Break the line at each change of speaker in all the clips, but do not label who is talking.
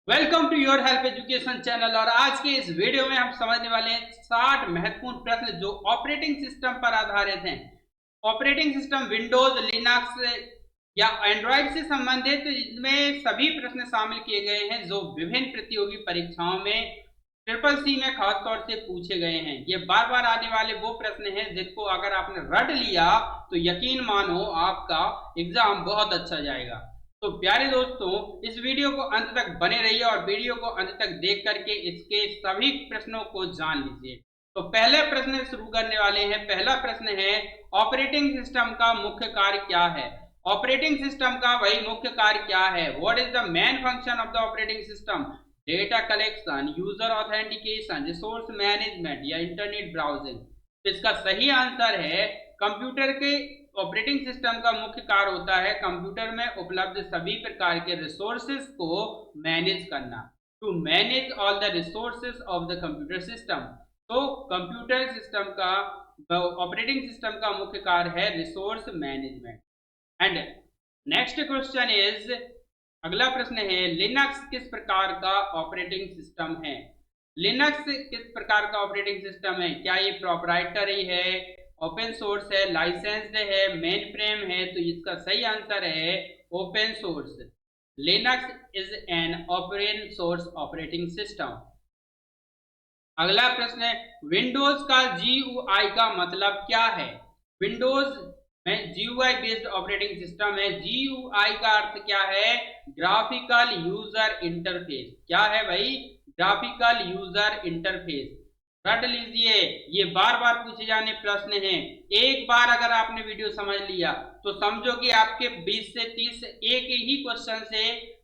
Welcome to your help education channel. और आज के इस वीडियो में हम समझने वाले हैं 60 महत्वपूर्ण प्रश्न जो ऑपरेटिंग सिस्टम पर आधारित हैं। ऑपरेटिंग सिस्टम विंडोज, लिनक्स या एंड्रॉइड से संबंधित इसमें सभी प्रश्न शामिल किए गए हैं जो विभिन्न प्रतियोगी परीक्षाओं में ट्रिपल सी में खासतौर से पूछे गए हैं। ये बार बार आने वाले वो प्रश्न हैं जिनको अगर आपने रट लिया तो यकीन मानो आपका एग्जाम बहुत अच्छा जाएगा। तो प्यारे दोस्तों, इस वीडियो को अंत तक बने रहिए और वीडियो को अंत तक देख करके इसके सभी प्रश्नों को जान लीजिए। तो पहले प्रश्न शुरू करने वाले हैं। पहला प्रश्न है, ऑपरेटिंग सिस्टम का मुख्य कार्य क्या है? ऑपरेटिंग सिस्टम का वही मुख्य कार्य क्या है? What is the main function of the operating system? Data collection, user authentication, resource management या इंटरनेट ब्राउजिंग? तो इसका सही आंसर है, कंप्यूटर के ऑपरेटिंग सिस्टम का मुख्य कार्य होता है कंप्यूटर में उपलब्ध सभी प्रकार के रिसोर्सेज को मैनेज करना। To manage all the resources of the computer system. तो कंप्यूटर सिस्टम का ऑपरेटिंग सिस्टम का मुख्य कार्य है resource management. And next question is, अगला प्रश्न है, लिनक्स किस प्रकार का ऑपरेटिंग सिस्टम है? लिनक्स किस प्रकार का ऑपरेटिंग सिस्टम है? क्या ये प्रोप्राइटरी है, ओपन सोर्स है, लाइसेंस्ड है, मेन फ्रेम है? तो इसका सही आंसर है open source. Linux is an open source operating system. अगला प्रश्न है, विंडोज का जीयूआई का मतलब क्या है? विंडोज में जीयूआई बेस्ड ऑपरेटिंग सिस्टम है। जीयूआई का अर्थ क्या है? Graphical user interface. क्या है भाई? Graphical user interface. रट लीजिए, ये बार बार पूछे जाने प्रश्न हैं। एक बार अगर आपने वीडियो समझ लिया तो समझो कि आपके 20 से 30 एक ही क्वेश्चन से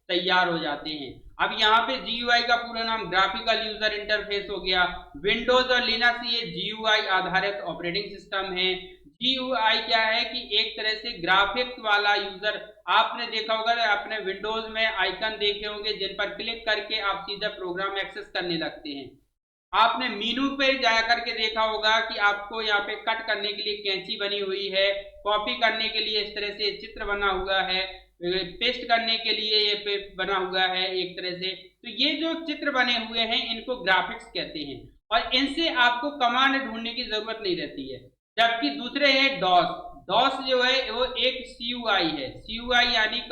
तैयार हो जाते हैं। अब यहाँ पे जीयूआई का पूरा नाम ग्राफिकल यूजर इंटरफेस हो गया। विंडोज और लिनक्स ये जीयूआई आधारित ऑपरेटिंग सिस्टम है। जीयूआई क्या है कि एक तरह से ग्राफिक्स वाला यूजर। आपने देखा होगा, आपने विंडोज में आइकन देखे होंगे जिन पर क्लिक करके आप सीधा प्रोग्राम एक्सेस करने लगते हैं। आपने मीनू पे जा करके देखा होगा कि आपको यहाँ पे कट करने के लिए कैंची बनी हुई है, कॉपी करने के लिए इस तरह से चित्र बना हुआ है, पेस्ट करने के लिए ये पे बना हुआ है एक तरह से। तो ये जो चित्र बने हुए हैं इनको ग्राफिक्स कहते हैं और इनसे आपको कमांड ढूंढने की जरूरत नहीं रहती है। जबकि दूसरे है डॉस। डॉस जो है वो एक सीयूआई है। सीयूआई यानी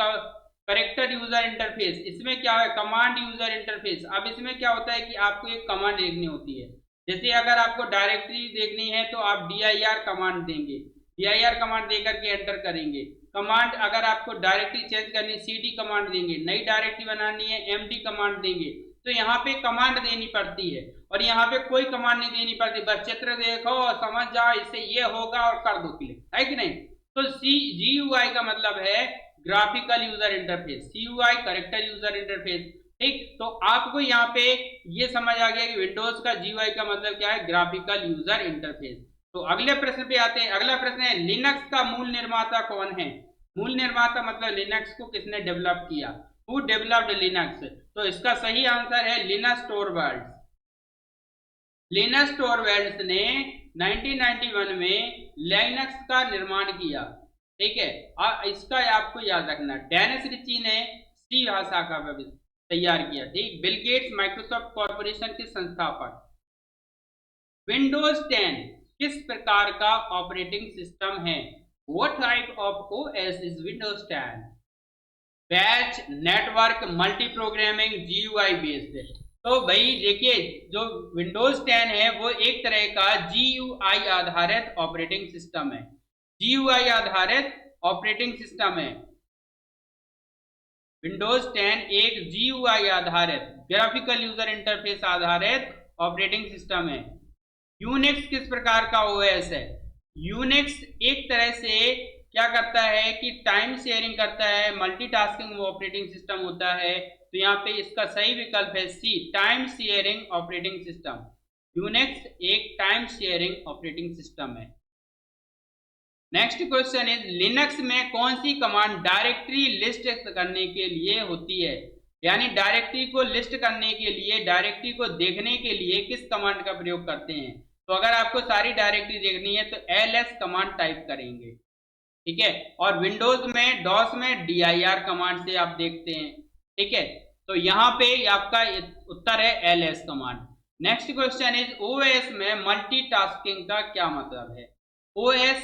करेक्टर यूजर इंटरफेस। इसमें क्या है? Command user interface. अब इसमें क्या होता है कि आपको एक कमांड देखनी होती है। जैसे अगर आपको डायरेक्टरी देखनी है तो आप dir कमांड देंगे, dir कमांड देकर के एंटर करेंगे। कमांड अगर आपको डायरेक्टरी चेंज करनी, cd कमांड देंगे। नई डायरेक्टरी बनानी है, md कमांड देंगे। तो यहाँ पे कमांड देनी पड़ती है और यहाँ पे कोई कमांड नहीं देनी पड़ती, बस चित्र देखो और समझ जाओ इससे ये होगा और कर दो क्लिक, है कि नहीं? तो जीयूआई का मतलब है graphical user interface, CUI character user interface. ठीक, तो आपको यहाँ पे ये समझ आ गया कि विंडोज का जीयूआई का मतलब क्या है? Graphical user interface. तो अगले प्रश्न पे आते हैं। अगला प्रश्न है, लिनक्स का मूल निर्माता कौन है? मूल निर्माता मतलब लिनक्स को किसने डेवलप किया? Who developed Linux? तो इसका सही आंसर है लिनस टोरवाल्ड्स। लिनस टोरवाल्ड्स ने 1991 में लिनक्स का निर्माण किया। ठीक है, और इसका आपको याद रखना, डेनिस रिची ने सी भाषा का तैयार किया। ठीक, बिल गेट्स माइक्रोसॉफ्ट कॉरपोरेशन के संस्थापक। विंडोज 10 किस प्रकार का ऑपरेटिंग सिस्टम है? What type of OS is Windows 10? Batch, network, multi programming, GUI based. तो भाई देखिए, जो विंडोज 10 है वो एक तरह का जीयूआई आधारित ऑपरेटिंग सिस्टम है। जीयूआई आधारित ऑपरेटिंग सिस्टम है। विंडोज 10 एक जीयूआई आधारित ग्राफिकल यूजर इंटरफेस आधारित ऑपरेटिंग सिस्टम है। यूनिक्स किस प्रकार का ओएस है? यूनिक्स एक तरह से क्या करता है कि टाइम शेयरिंग करता है, मल्टीटास्किंग ऑपरेटिंग सिस्टम होता है। तो यहाँ पे इसका सही विकल्प है C, time sharing operating system. Unix एक टाइम शेयरिंग ऑपरेटिंग सिस्टम है। नेक्स्ट क्वेश्चन इज, लिनक्स में कौन सी कमांड डायरेक्टरी लिस्ट करने के लिए होती है? यानी डायरेक्टरी को लिस्ट करने के लिए, डायरेक्टरी को देखने के लिए किस कमांड का प्रयोग करते हैं? तो अगर आपको सारी डायरेक्टरी देखनी है तो ls कमांड टाइप करेंगे। ठीक है, और विंडोज में डॉस में dir कमांड से आप देखते हैं। ठीक है, तो यहाँ पे आपका उत्तर है ls command. Next question is OS में मल्टीटास्किंग का क्या मतलब है? ओएस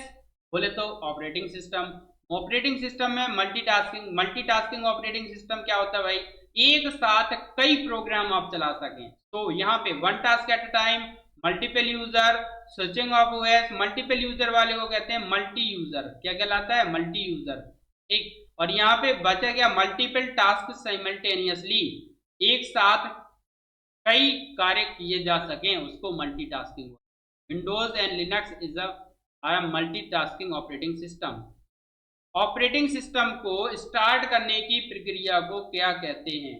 बोले तो ऑपरेटिंग सिस्टम। ऑपरेटिंग सिस्टम में मल्टीटास्किंग ऑपरेटिंग सिस्टम क्या होता है भाई? एक साथ कई प्रोग्राम आप चला सकें। तो यहाँ पे one task at a time, multiple user, switching off OS. Multiple user वाले को कहते हैं मल्टी यूजर। क्या कहलाता है? Multi user. ठीक। और यहाँ पे बचा गया मल्टीपल टास्क साइमल्टेनियसली, एक साथ कई कार्य किए जा सकें, उसको multitasking. Windows and Linux is a multitasking operating system. Operating system को स्टार्ट करने की प्रक्रिया को क्या कहते हैं?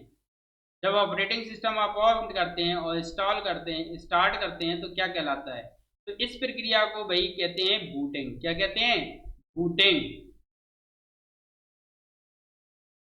जब ऑपरेटिंग सिस्टम आप ऑन करते हैं और इंस्टॉल करते हैं, स्टार्ट करते हैं, तो क्या कहलाता है? तो इस प्रक्रिया को भाई कहते हैं बूटिंग। क्या कहते हैं? बूटिंग।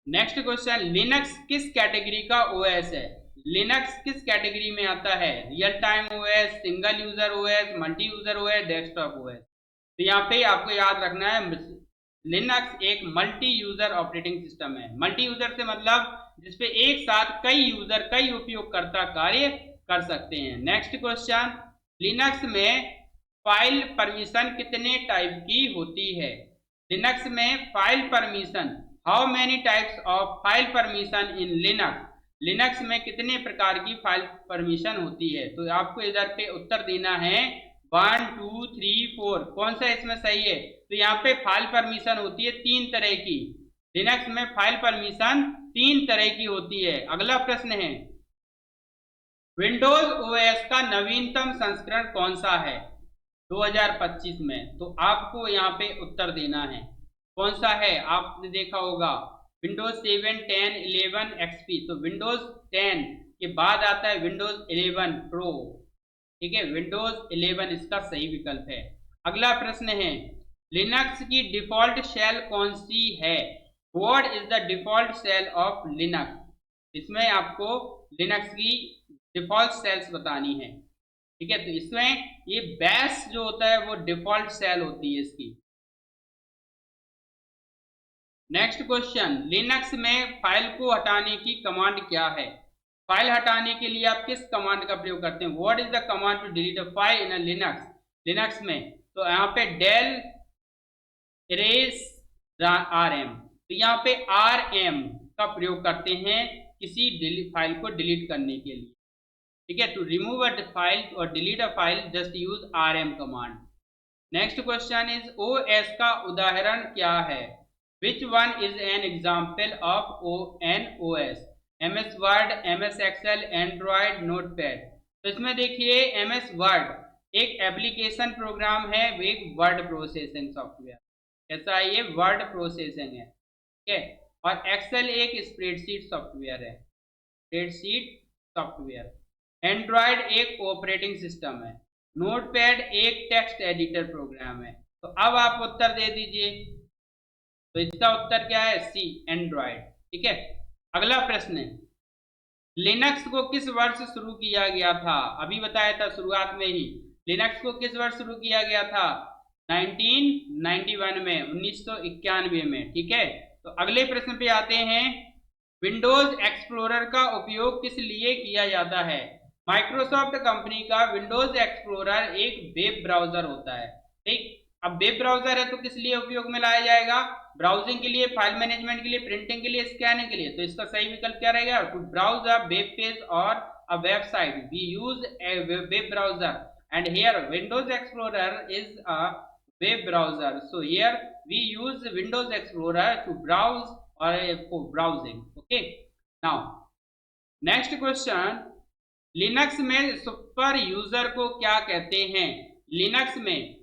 नेक्स्ट क्वेश्चन, लिनक्स किस कैटेगरी का ओएस है? लिनक्स किस कैटेगरी में आता है? Real time OS, single user OS, multi user OS, desktop OS. तो यहाँ पे आपको याद रखना है लिनक्स एक मल्टी यूजर ऑपरेटिंग सिस्टम है। मल्टी यूजर से मतलब जिसपे एक साथ कई यूजर, कई उपयोगकर्ता कार्य कर सकते हैं। नेक्स्ट क्वेश्चन, लिनक्स में फाइल परमिशन कितने टाइप की होती है? लिनक्स में file permission, how many types of file permission in Linux? Linux में कितने प्रकार की फाइल परमिशन होती है? तो आपको इधर पे उत्तर देना है 1 2 3 4। कौन सा इसमें सही है? तो यहाँ पे फाइल परमिशन होती है 3 तरह की। लिनक्स में फाइल परमिशन 3 तरह की होती है। अगला प्रश्न है, विंडोज ओएस का नवीनतम संस्करण कौन सा है 2025 में? तो आपको यहाँ पे उत्तर देना है कौन सा है। आपने देखा होगा विंडोज 7, 10, 11 XP। तो विंडोज 10 के बाद आता है विंडोज 11 प्रो। ठीक है, विंडोज 11 इसका सही विकल्प है। अगला प्रश्न है, लिनक्स की डिफॉल्ट शेल कौन सी है? What is the default shell of Linux? इसमें आपको लिनक्स की डिफॉल्ट शेल्स बतानी है। ठीक है, तो इसमें ये बैश जो होता है वो डिफॉल्ट शेल होती है इसकी। नेक्स्ट क्वेश्चन, लिनक्स में फाइल को हटाने की कमांड क्या है? फाइल हटाने के लिए आप किस कमांड का प्रयोग करते हैं? What is the command to delete a file in Linux? Linux में तो यहाँ पे डेल इरेज rm, तो यहाँ पे rm का प्रयोग करते हैं किसी फाइल को डिलीट करने के लिए। ठीक है, टू रिमूव अ फाइल और delete a file just use rm command. Next question is OS का उदाहरण क्या है? Which one is an example of an OS? MS word, MS excel, android, notepad. तो इसमें देखिए MS वर्ड एक application program है, वो एक वर्ड प्रोसेसिंग सॉफ्टवेयर। ऐसा ये वर्ड प्रोसेसिंग है। ठीक है, और एक्सेल एक स्प्रेडशीट सॉफ्टवेयर है, स्प्रेडशीट सॉफ्टवेयर। एंड्रॉयड एक ऑपरेटिंग सिस्टम है। नोटपैड एक टेक्स्ट एडिटर प्रोग्राम है। तो अब आप उत्तर दे दीजिए। तो इसका उत्तर क्या है? सी, एंड्रॉयड। ठीक है, अगला प्रश्न है, लिनक्स को किस वर्ष शुरू किया गया था? अभी बताया था शुरुआत में ही। लिनक्स को किस वर्ष शुरू किया गया था? 1991 में, 1991 में। ठीक है, तो अगले प्रश्न पे आते हैं, विंडोज एक्सप्लोरर का उपयोग किस लिए किया जाता है? माइक्रोसॉफ्ट कंपनी का विंडोज एक्सप्लोरर एक वेब ब्राउजर होता है। ठीक, अब वेब ब्राउजर है तो किस लिए उपयोग में लाया जाएगा? ब्राउजिंग के लिए, फाइल मैनेजमेंट के लिए, प्रिंटिंग के लिए, स्कैनिंग के लिए। तो इसका सही विकल्प क्या रहेगा? To browse a web page और a website we use a web browser and here Windows Explorer is a web browser, so here we use Windows Explorer to browse or for browsing. Okay, now next question, Linux में super user को क्या कहते हैं? Linux में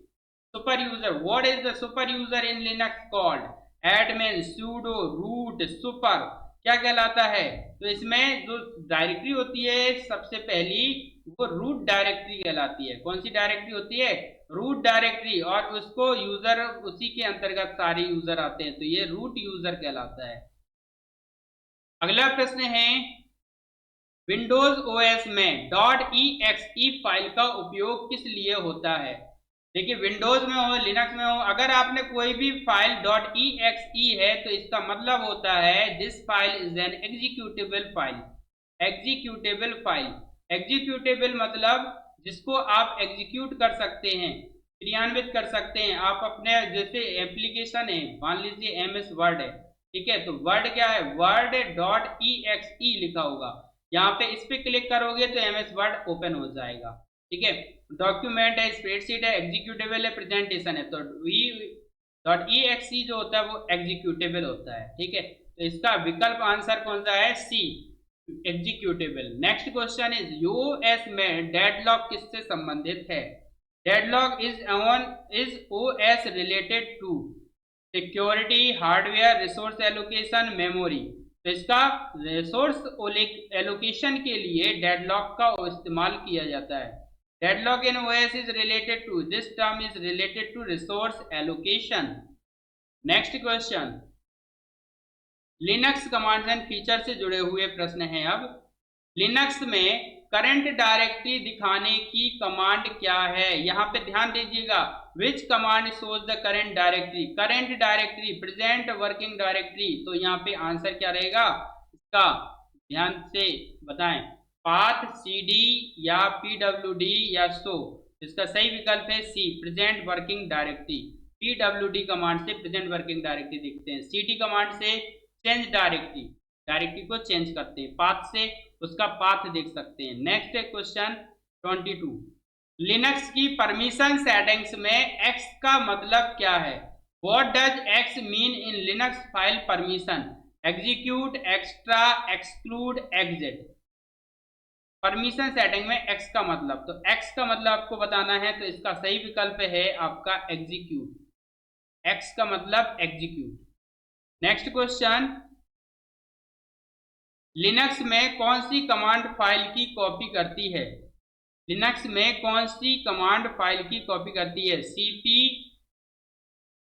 super user, what is the super user in Linux called? Admin, sudo, root, super क्या कहलाता है? तो इसमें जो डायरेक्टरी होती है सबसे पहली, वो रूट डायरेक्टरी कहलाती है। कौन सी डायरेक्टरी होती है? रूट डायरेक्टरी, और उसको यूजर, उसी के अंतर्गत सारे यूजर आते हैं, तो ये रूट यूजर कहलाता है। अगला प्रश्न है, विंडोज ओएस में .exe फाइल का उपयोग किस लिए होता है? देखिए विंडोज में हो लिनक्स में हो, अगर आपने कोई भी फाइल .exe है तो इसका मतलब होता है this file is an executable file. Executable file, executable मतलब जिसको आप एग्जीक्यूट कर सकते हैं, क्रियान्वित कर सकते हैं। आप अपने जैसे एप्लीकेशन है, मान लीजिए एमएस वर्ड है, ठीक है, तो वर्ड क्या है, वर्ड .exe लिखा होगा, यहाँ पे इस पे क्लिक करोगे तो एमएस वर्ड ओपन हो जाएगा, ठीक है। डॉक्यूमेंट है, स्प्रेडशीट है, एग्जीक्यूटेबल है, प्रेजेंटेशन है, तो .exe जो होता है वो एग्जीक्यूटेबल होता है, ठीक है। तो इसका विकल्प आंसर कौन सा है, C, executable. Next question is OS में डेडलॉक किससे संबंधित है। Deadlock is OS related to security, hardware, resource allocation, memory. तो इसका रिसोर्स एलोकेशन के लिए डेडलॉक का इस्तेमाल किया जाता है। Deadlock in OS is related to, this term is related to resource allocation. Next question, Linux commands and feature से जुड़े हुए प्रश्न हैं। अब लिनक्स में करंट डायरेक्टरी दिखाने की कमांड क्या है, यहाँ पे ध्यान दीजिएगा, विच command shows the current directory, current directory, present working directory. तो यहाँ पे आंसर क्या रहेगा इसका, ध्यान से बताएं, पाथ, सीडी या पीडब्ल्यूडी या शो। इसका सही विकल्प है C, present working directory. PWD command से प्रेजेंट वर्किंग डायरेक्टरी दिखते हैं, सीडी कमांड से चेंज डायरेक्टरी, डायरेक्टरी को चेंज करते हैं, पाथ से उसका पाथ देख सकते हैं। नेक्स्ट क्वेश्चन 22, लिनक्स की परमिशन सेटिंग्स में एक्स का मतलब क्या है। What does X mean in Linux file permission, execute, extra, exclude, exit. Permission setting में एक्स का मतलब, तो एक्स का मतलब आपको बताना है, तो इसका सही विकल्प है आपका एग्जीक्यूट, एक्स का मतलब एग्जीक्यूट। नेक्स्ट क्वेश्चन, लिनक्स में कौन सी कमांड फाइल की कॉपी करती है। लिनक्स में कौन सी कमांड फाइल की कॉपी करती है, cp,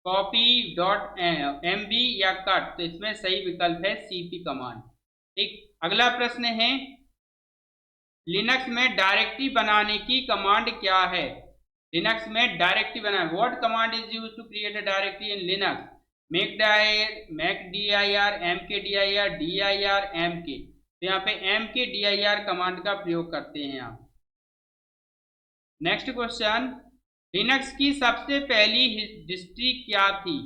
कॉपी, .mb या कट। तो इसमें सही विकल्प है cp कमांड, ठीक। अगला प्रश्न है, लिनक्स में डायरेक्टरी बनाने की कमांड क्या है। लिनक्स में डायरेक्टरी बनाए, what command is used to create a directory in Linux, mkdir, mkdir, dir, mk। तो यहाँ पे mkdir कमांड का प्रयोग करते हैं आप। नेक्स्ट क्वेश्चन, लिनक्स की सबसे पहली डिस्ट्री क्या थी,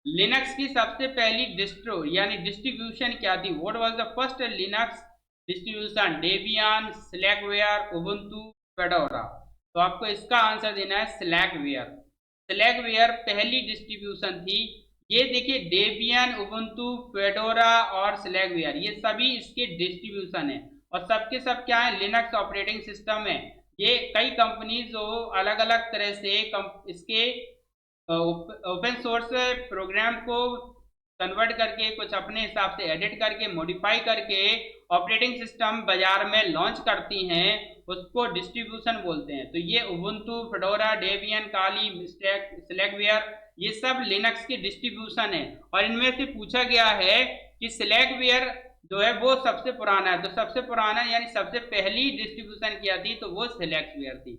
लिनक्स की सबसे पहली डिस्ट्रो यानी डिस्ट्रीब्यूशन क्या थी। What was the first Linux distribution, Debian, Slackware, Ubuntu, Fedora. तो आपको इसका आंसर देना है स्लैकवेयर। स्लैकवेयर पहली डिस्ट्रीब्यूशन थी। ये देखिए डेबियन, उबुंटू, फेडोरा और स्लैकवेयर ये सभी इसके डिस्ट्रीब्यूशन है, और सबके सब क्या है, लिनक्स ऑपरेटिंग सिस्टम है। ये कई कंपनीज जो अलग अलग तरह से इसके ओपन सोर्स प्रोग्राम को कन्वर्ट करके कुछ अपने हिसाब से एडिट करके मॉडिफाई करके ऑपरेटिंग सिस्टम बाजार में लॉन्च करती हैं, उसको डिस्ट्रीब्यूशन बोलते हैं। तो ये उबुंटू, फेडोरा, डेबियन, काली, स्लैकवेयर ये सब लिनक्स के डिस्ट्रीब्यूशन है। और इनमें से पूछा गया है कि स्लैकवेयर जो है वो सबसे पुराना है, तो सबसे पुराना यानी सबसे पहली डिस्ट्रीब्यूशन किया थी तो वो स्लैकवेयर थी।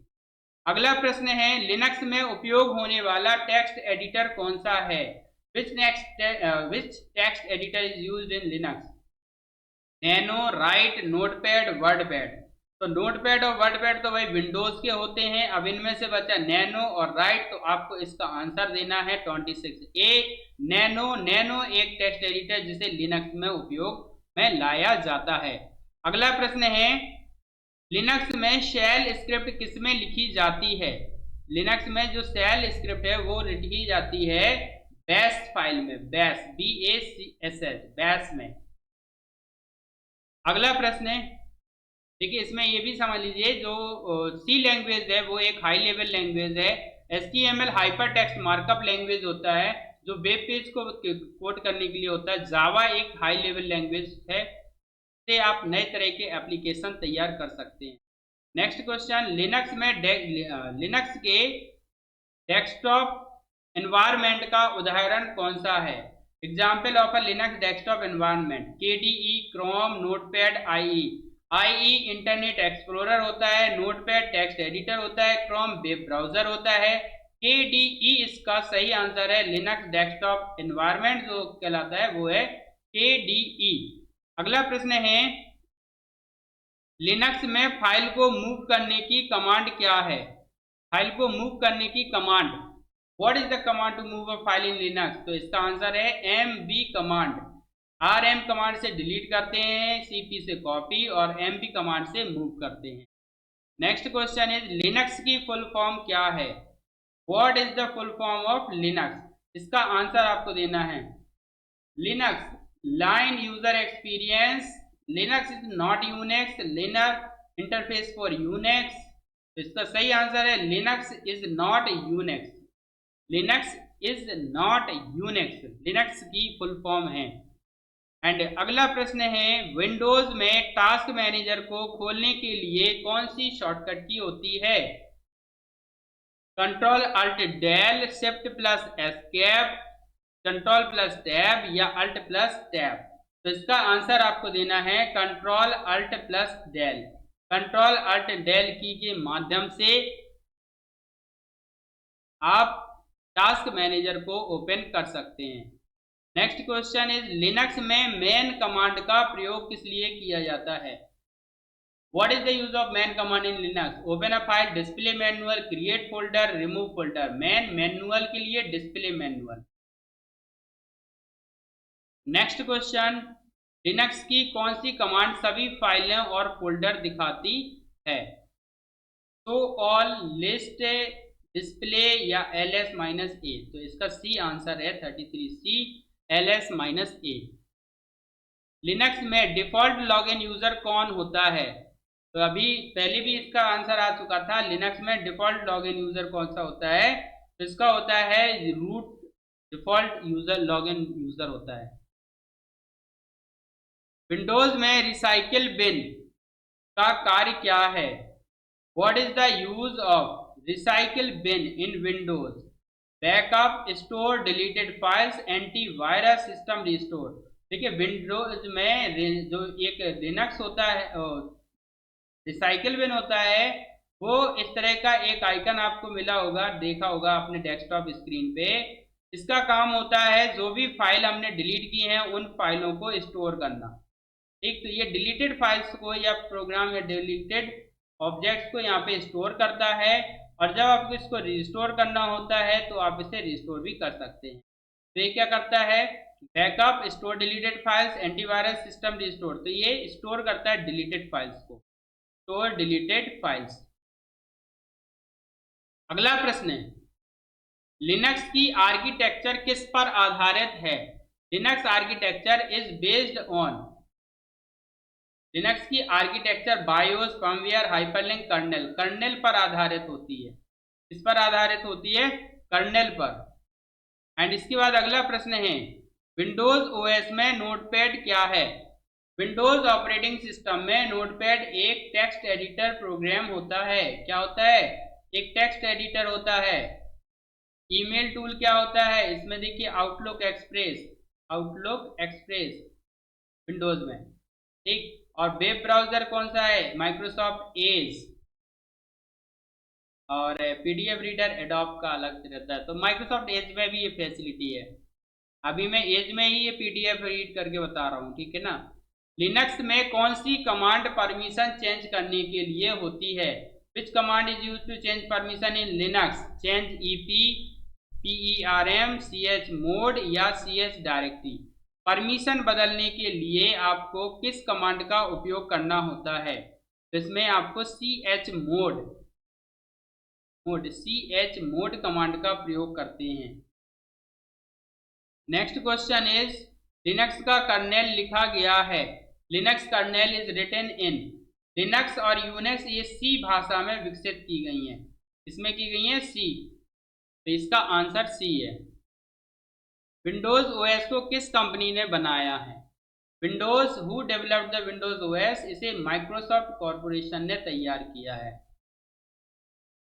अगला प्रश्न है, लिनक्स में उपयोग होने वाला टेक्स्ट एडिटर कौन सा है। Which text editor is used in Linux, nano, write, notepad, wordpad. तो नोटपैड और वर्डपैड तो भाई विंडोज के होते हैं। अब इनमें से बचा नैनो और राइट, तो आपको इसका आंसर देना है 26 ए, नैनो। नैनो एक टेक्स्ट एडिटर जिसे लिनक्स में उपयोग में लाया जाता है। अगला प्रश्न है, लिनक्स में शेल स्क्रिप्ट किसमें लिखी जाती है। लिनक्स में जो शेल स्क्रिप्ट है वो लिखी जाती है बैश फाइल में, बैश, BASH, बैश में। अगला प्रश्न है, देखिए इसमें ये भी समझ लीजिए, जो सी लैंग्वेज है वो एक हाई लेवल लैंग्वेज है। HTML hyper text markup language होता है जो वेब पेज को कोड करने के लिए होता है। जावा एक हाई लेवल लैंग्वेज है, से आप नए तरह के एप्लीकेशन तैयार कर सकते हैं। नेक्स्ट क्वेश्चन, लिनक्स में लिनक्स के डेस्कटॉप एनवायरनमेंट का उदाहरण कौन सा है। Example of a Linux desktop environment, KDE, Chrome, notepad, IE। IE internet explorer होता है, नोटपैड टेक्स्ट एडिटर होता है, क्रोम वेब ब्राउजर होता है, KDE इसका सही आंसर है। लिनक्स डेस्कटॉप एनवायरनमेंट जो कहलाता है वो है KDE। अगला प्रश्न है, लिनक्स में फाइल को मूव करने की कमांड क्या है? फाइल को मूव करने की command, what is the command to move a file in Linux? तो इसका आंसर है MV कमांड। RM कमांड से डिलीट करते हैं, CP से कॉपी और MV कमांड से मूव करते हैं। नेक्स्ट क्वेश्चन इज, लिनक्स की फुल फॉर्म क्या है? What is the full form of Linux? इसका आंसर आपको देना है। Linux line user experience, Linux is not Unix, Linux interface for Unix. तो इसका सही आंसर है Linux is not Unix. Linux is not Unix Linux की फुल फॉर्म है। एंड अगला प्रश्न है, विंडोज में टास्क मैनेजर को खोलने के लिए कौन सी शॉर्टकट की होती है? Control alt del, shift plus escape, control plus tab या अल्ट प्लस टैब? तो इसका आंसर आपको देना है control alt plus del. Control alt del key के माध्यम से आप टास्क मैनेजर को ओपन कर सकते हैं। नेक्स्ट क्वेश्चन इज, लिनक्स में मैन कमांड का प्रयोग किस लिए किया जाता है? What is the use of man command in Linux? Open a file, display manual, create folder, remove folder. Man manual के लिए, display manual. Next question, Linux की कौन सी कमांड सभी फाइलें और फोल्डर दिखाती है? तो ऑल, लिस्ट, डिस्प्ले या ls-a? तो इसका सी आंसर है 33C, ls-a। लिनक्स में डिफॉल्ट लॉगिन यूजर कौन होता है? तो अभी पहले भी इसका आंसर आ चुका था। लिनक्स में डिफॉल्ट लॉगिन यूजर कौन सा होता है? तो इसका होता है root default user login user होता है। विंडोज में रिसाइकिल बिन का कार्य क्या है? What is the use of recycle bin in Windows? Backup, store deleted files, antivirus, system restore. देखिए, विंडोज में जो एक लिनक्स होता है, रिसाइकिल बिन होता है, वो इस तरह का एक आइकन आपको मिला होगा, देखा होगा अपने डेस्कटॉप स्क्रीन पे। इसका काम होता है जो भी फाइल हमने डिलीट की हैं उन फाइलों को स्टोर करना। ठीक, तो ये डिलीटेड फाइल्स को या प्रोग्राम या डिलीटेड ऑब्जेक्ट्स को यहाँ पे स्टोर करता है, और जब आपको इसको रिस्टोर करना होता है तो आप इसे रिस्टोर भी कर सकते हैं। तो ये क्या करता है? Backup, store deleted files, antivirus, system restore. तो ये स्टोर करता है डिलीटेड फाइल्स को, स्टोर डिलीटेड फाइल्स। अगला प्रश्न है, लिनक्स की आर्किटेक्चर किस पर आधारित है? Linux architecture is based on, Linux की architecture BIOS, firmware, hyperlink, kernel. Kernel पर आधारित होती है। इस पर आधारित होती है, कर्नेल पर। एंड इसके बाद अगला प्रश्न है, विंडोज ओएस में नोटपैड क्या है? विंडोज ऑपरेटिंग सिस्टम में नोटपैड एक टेक्स्ट एडिटर प्रोग्राम होता है। क्या होता है? एक टेक्स्ट एडिटर होता है। ईमेल टूल क्या होता है? इसमें देखिए outlook express, outlook express Windows में। ठीक, और वेब ब्राउजर कौन सा है? Microsoft Edge. और पीडीएफ रीडर एडोब का अलग से रहता है। तो माइक्रोसॉफ्ट एज में भी ये फैसिलिटी है। अभी मैं एज में ही ये पीडीएफ रीड करके बता रहा हूँ, ठीक है ना। लिनक्स में कौन सी कमांड परमिशन चेंज करने के लिए होती है? Which command is use to change permission in Linux? Change EP, PERM, chmod या ch डायरेक्टरी। परमिशन बदलने के लिए आपको किस कमांड का उपयोग करना होता है? तो इसमें आपको chmod कमांड का प्रयोग करते हैं। नेक्स्ट क्वेश्चन इज, लिनक्स का कर्नेल लिखा गया है। Linux kernel is written in, Linux और यूनिक्स ये सी भाषा में विकसित की गई हैं। इसमें की गई है सी, तो इसका आंसर सी है। विंडोज ओएस को किस कंपनी ने बनाया है? Windows, who developed the Windows OS? इसे माइक्रोसॉफ्ट कॉर्पोरेशन ने तैयार किया है।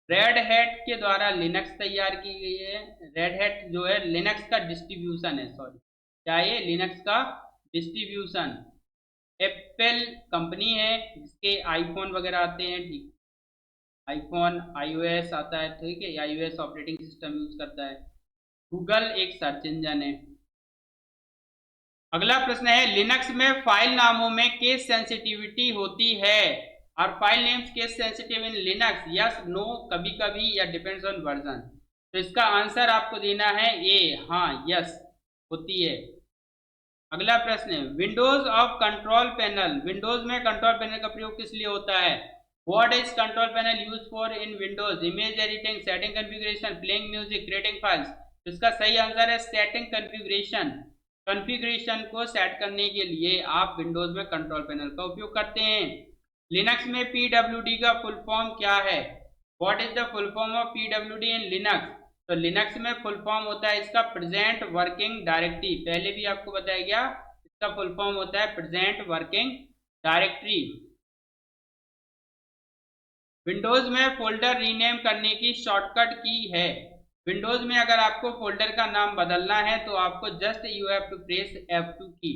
रेड हैट के द्वारा लिनक्स तैयार की गई है। रेड हैट जो है लिनक्स का डिस्ट्रीब्यूशन है, सॉरी, क्या ये लिनक्स का डिस्ट्रीब्यूशन। एप्पल कंपनी है जिसके आईफोन वगैरह आते हैं, ठीक, आईफोन iOS आता है, ठीक है, iOS ऑपरेटिंग सिस्टम यूज करता है। गूगल एक सर्च इंजन है। अगला प्रश्न है, लिनक्स में फाइल नामों में केस सेंसिटिविटी होती है, और file names case sensitive in Linux, yes, no, कभी कभी, या डिपेंड्स ऑन वर्जन। तो इसका आंसर आपको देना है ए, हाँ, यस, होती है। अगला प्रश्न है, Windows of control panel, Windows में कंट्रोल पैनल का प्रयोग किस लिए होता है? What is control panel use for in Windows? Image editing, setting configuration, playing music, creating files. तो इसका सही आंसर है सेटिंग कॉन्फ़िगरेशन। कॉन्फ़िगरेशन को सेट करने के लिए आप विंडोज में कंट्रोल पैनल का उपयोग करते हैं। लिनक्स में पीडब्ल्यूडी का फुल फॉर्म क्या है? What is the full form of PWD in Linux? तो लिनक्स में फुल फॉर्म होता है इसका प्रेजेंट वर्किंग डायरेक्टरी, पहले भी आपको बताया गया, इसका फुल फॉर्म होता है प्रेजेंट वर्किंग डायरेक्टरी। विंडोज में फोल्डर रीनेम करने की शॉर्टकट की है। विंडोज में अगर आपको फोल्डर का नाम बदलना है तो आपको just you have to press F2 key.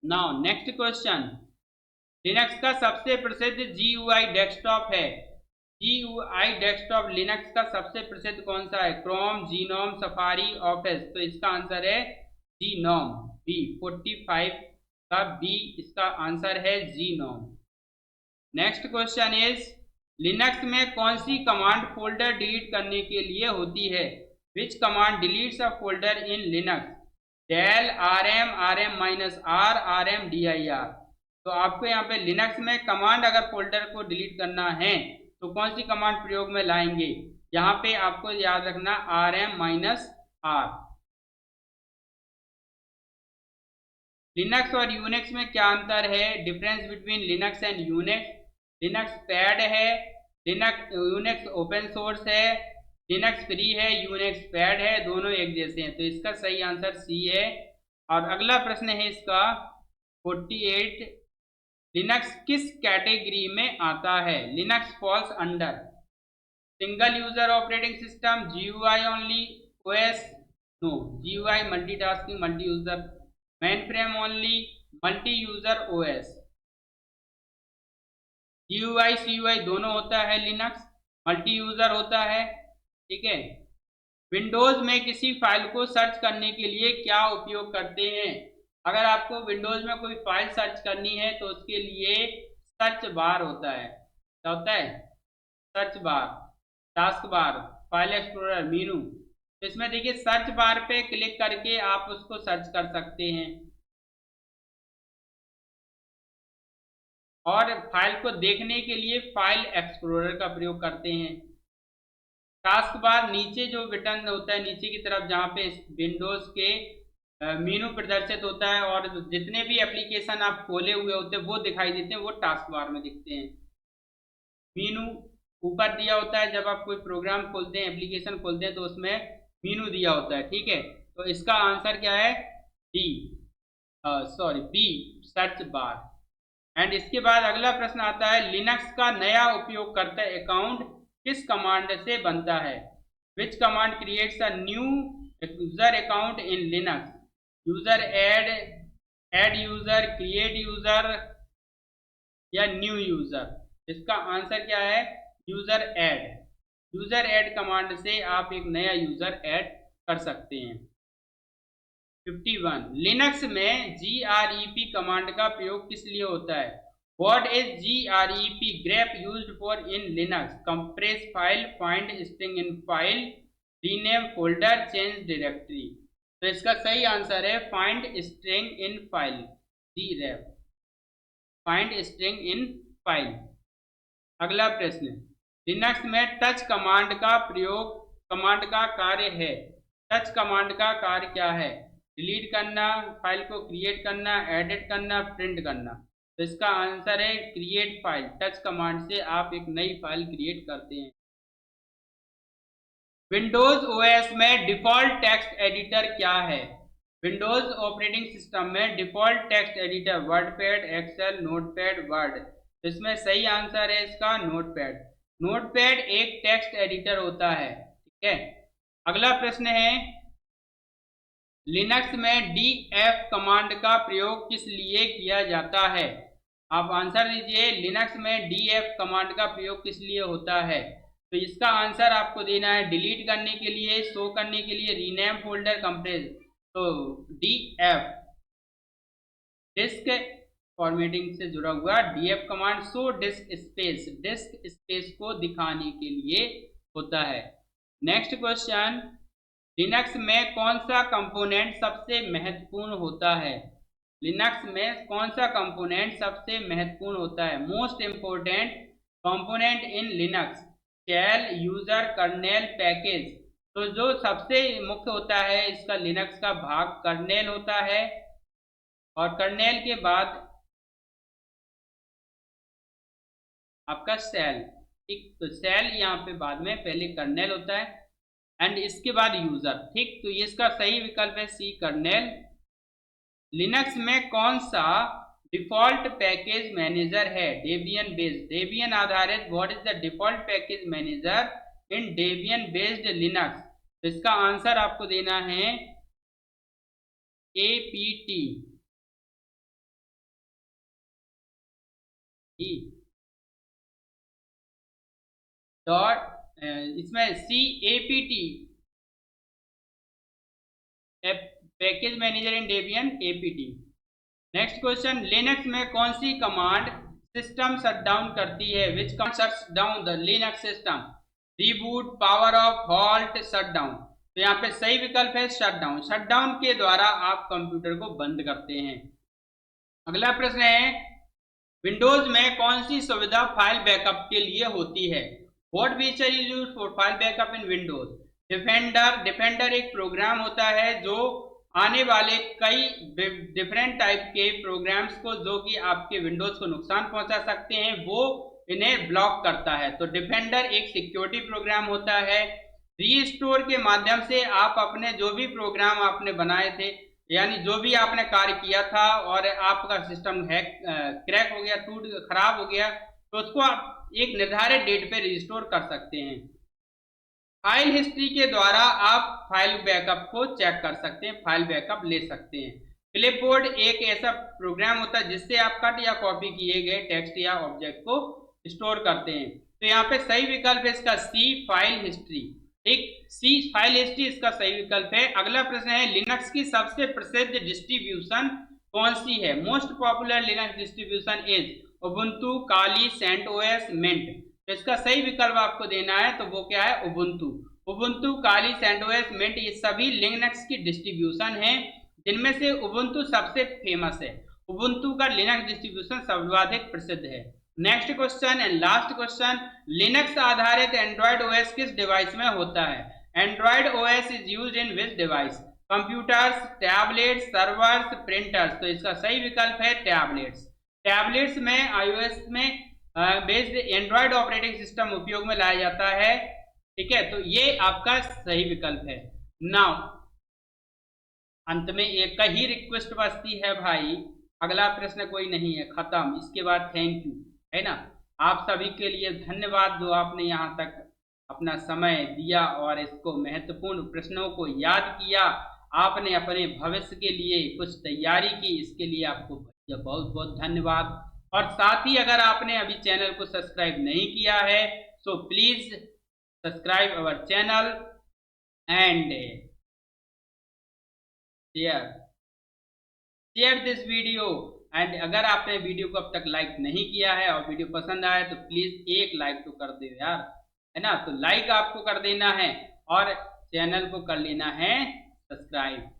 Now next question, Linux का सबसे प्रसिद्ध GUI डेस्कटॉप है। GUI डेस्कटॉप लिनक्स का सबसे प्रसिद्ध कौन सा है? Chrome, genome, safari, office. तो इसका आंसर है जीनोम, बी 45 का बी इसका आंसर है genome. Next question is, Linux में कौन सी कमांड फोल्डर डिलीट करने के लिए होती है? Which command deletes a folder in Linux? del rm rm-r rmdir। तो आपको यहाँ पे लिनक्स में कमांड अगर फोल्डर को डिलीट करना है तो कौन सी कमांड प्रयोग में लाएंगे? यहाँ पे आपको याद रखना rm-r। लिनक्स और यूनिक्स में क्या अंतर है? Difference between Linux and Unix, Linux pad है, लिनक्स यूनिक्स ओपन सोर्स है, लिनक्स फ्री है, यूनिक्स पैड है, दोनों एक जैसे हैं। तो इसका सही आंसर सी है। और अगला प्रश्न है इसका 48, लिनक्स किस कैटेगरी में आता है? Linux falls under single user operating system, GUI only OS, no, GUI multitasking multi user, mainframe only, multi user OS। GUI CUI दोनों होता है, लिनक्स मल्टी यूजर होता है, ठीक है। विंडोज में किसी फाइल को सर्च करने के लिए क्या उपयोग करते हैं? अगर आपको विंडोज में कोई फाइल सर्च करनी है तो उसके लिए सर्च बार होता है। क्या होता है? Search bar, task bar, file explorer, Meenu. तो इसमें देखिए सर्च बार पे क्लिक करके आप उसको सर्च कर सकते हैं और फाइल को देखने के लिए फाइल एक्सप्लोरर का प्रयोग करते हैं। टास्क बार नीचे जो बटन होता है नीचे की तरफ जहाँ पे विंडोज के मेनू प्रदर्शित होता है और जितने भी एप्लीकेशन आप खोले हुए होते हैं वो दिखाई देते हैं, वो टास्क बार में दिखते हैं। मीनू ऊपर दिया होता है, जब आप कोई प्रोग्राम खोलते हैं, एप्लीकेशन खोलते हैं तो उसमें मीनू दिया होता है, ठीक है। तो इसका आंसर क्या है? D, sorry B, search bar. And इसके बाद अगला प्रश्न आता है, लिनक्स का नया उपयोगकर्ता अकाउंट किस कमांड से बनता है? Which command creates a new user account in Linux? User add user, create user, या न्यू यूजर? इसका आंसर क्या है? User add. User add command से आप एक नया यूजर ऐड कर सकते हैं। 51, लिनक्स में grep कमांड का प्रयोग किस लिए होता है? What is grep grep used for in Linux? Compress file, find string in file, rename folder, change directory। तो इसका सही आंसर है find string in file, grep, find string in file। अगला प्रश्न, लिनक्स में टच कमांड का प्रयोग command का कार्य है। टच कमांड का कार्य क्या है? डिलीट करना, फाइल को क्रिएट करना, एडिट करना, प्रिंट करना। तो इसका आंसर है क्रिएट फाइल। टच कमांड से आप एक नई फाइल क्रिएट करते हैं। विंडोज ओएस में डिफॉल्ट टेक्स्ट एडिटर क्या है? विंडोज ऑपरेटिंग सिस्टम में default text editor wordpad, excel, notepad, word. इसमें सही आंसर है इसका नोटपैड। नोटपैड एक टेक्स्ट एडिटर होता है, ठीक है। अगला प्रश्न है, लिनक्स में df कमांड का प्रयोग किस लिए किया जाता है? आप आंसर दीजिए, लिनक्स में df कमांड का प्रयोग किस लिए होता है? तो इसका आंसर आपको देना है डिलीट करने के लिए, शो करने के लिए, रीनेम फोल्डर, कंप्रेस। तो df डिस्क फॉर्मेटिंग से जुड़ा हुआ df command show disc space को दिखाने के लिए होता है। नेक्स्ट क्वेश्चन, लिनक्स में कौन सा कंपोनेंट सबसे महत्वपूर्ण होता है? लिनक्स में कौन सा कंपोनेंट सबसे महत्वपूर्ण होता है? Most important component in Linux, shell, user, kernel, package. तो जो सबसे मुख्य होता है इसका लिनक्स का भाग कर्नेल होता है, और कर्नेल के बाद आपका शेल। ठीक, तो शेल यहाँ पे बाद में, पहले कर्नेल होता है एंड इसके बाद यूजर। ठीक, तो ये इसका सही विकल्प है सी, कर्नेल। लिनक्स में कौन सा डिफॉल्ट पैकेज मैनेजर है? डेबियन बेस्ड, डेबियन आधारित। What is the default package manager in Debian based Linux? तो इसका आंसर आपको देना है APT। डॉट इसमें CAPT package manager in Debian APT। Next question, Linux में कौन सी कमांड सिस्टम शटडाउन करती है? Which command shuts down the Linux system? Reboot, power off, halt, shutdown. तो यहाँ पे सही विकल्प है शटडाउन। शटडाउन के द्वारा आप कंप्यूटर को बंद करते हैं। अगला प्रश्न है, विंडोज में कौन सी सुविधा फाइल बैकअप के लिए होती है? What feature is used for file backup in Windows? Defender, defender एक प्रोग्राम होता है जो आने वाले कई डिफरेंट टाइप के प्रोग्राम्स को जो कि आपके विंडोज को नुकसान पहुंचा सकते हैं वो इन्हें ब्लॉक करता है। तो डिफेंडर एक सिक्योरिटी प्रोग्राम होता है। रीस्टोर के माध्यम से आप अपने जो भी प्रोग्राम आपने बनाए थे, यानी जो भी आपने कार्य किया था और आपका सिस्टम हैक क्रैक हो गया, टूट खराब हो गया, तो उसको आप एक निर्धारित डेट पे रिस्टोर कर सकते हैं। फाइल हिस्ट्री के द्वारा आप फाइल बैकअप को चेक कर सकते हैं, फाइल बैकअप ले सकते हैं। क्लिपबोर्ड एक ऐसा प्रोग्राम होता है जिससे आप कट या कॉपी किए गए टेक्स्ट या ऑब्जेक्ट को स्टोर करते हैं। तो यहाँ पे सही विकल्प है इसका सी, फाइल हिस्ट्री। ठीक, सी फाइल हिस्ट्री इसका सही विकल्प है। अगला प्रश्न है, लिनक्स की सबसे प्रसिद्ध डिस्ट्रीब्यूशन कौन सी है? Most popular Linux distribution is Ubuntu, Kali, CentOS, Mint. तो इसका सही विकल्प आपको देना है, तो वो क्या है? Ubuntu. Ubuntu, Kali, CentOS, mint ये सभी लिनक्स की डिस्ट्रीब्यूशन है, जिनमें से उबुंटू सबसे फेमस है। उबुंटू का लिनक्स डिस्ट्रीब्यूशन सर्वाधिक प्रसिद्ध है। Next question and last question, Linux आधारित एंड्रॉइड ओएस किस डिवाइस में होता है? Android OS is used in which device? Computers, tablets, servers, printers. तो इसका सही विकल्प है टैबलेट्स। टैबलेट्स में iOS में बेस्ड एंड्रॉइड ऑपरेटिंग सिस्टम उपयोग में लाया जाता है। ठीक है, तो ये आपका सही विकल्प है। नाउ अंत में एक ही रिक्वेस्ट बचती है भाई, अगला प्रश्न कोई नहीं है, खत्म। इसके बाद थैंक यू, है ना। आप सभी के लिए धन्यवाद जो आपने यहाँ तक अपना समय दिया और इसको महत्वपूर्ण प्रश्नों को याद किया। आपने अपने भविष्य के लिए कुछ तैयारी की, इसके लिए आपको बहुत बहुत धन्यवाद। और साथ ही अगर आपने अभी चैनल को सब्सक्राइब नहीं किया है so please subscribe our channel and share this video. And अगर आपने वीडियो को अब तक लाइक नहीं किया है और वीडियो पसंद आया तो प्लीज एक लाइक तो कर दो यार, है ना। तो लाइक आपको कर देना है और चैनल को कर लेना है सब्सक्राइब।